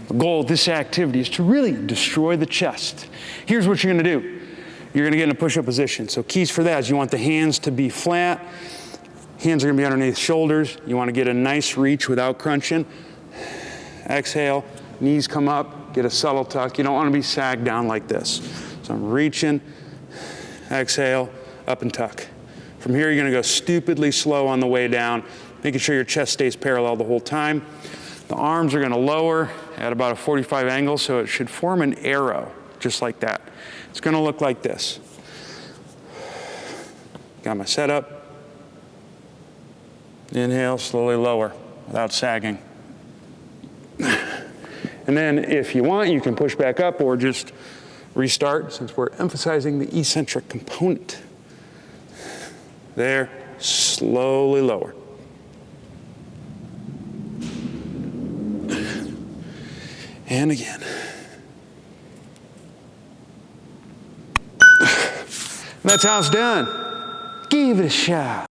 The goal of this activity is to really destroy the chest. Here's what you're gonna do. You're gonna get in a push-up position. So keys for that is you want the hands to be flat. Hands are gonna be underneath shoulders. You wanna get a nice reach without crunching. Exhale, knees come up, get a subtle tuck. You don't wanna be sagged down like this. So I'm reaching, exhale, up and tuck. From here, you're gonna go stupidly slow on the way down, making sure your chest stays parallel the whole time. The arms are gonna lower at about a 45 angle, so it should form an arrow, just like that. It's gonna look like this. Got my setup. Inhale, slowly lower, without sagging. And then if you want, you can push back up or just restart, since we're emphasizing the eccentric component. There, slowly lower. And again. That's how it's done. Give it a shot.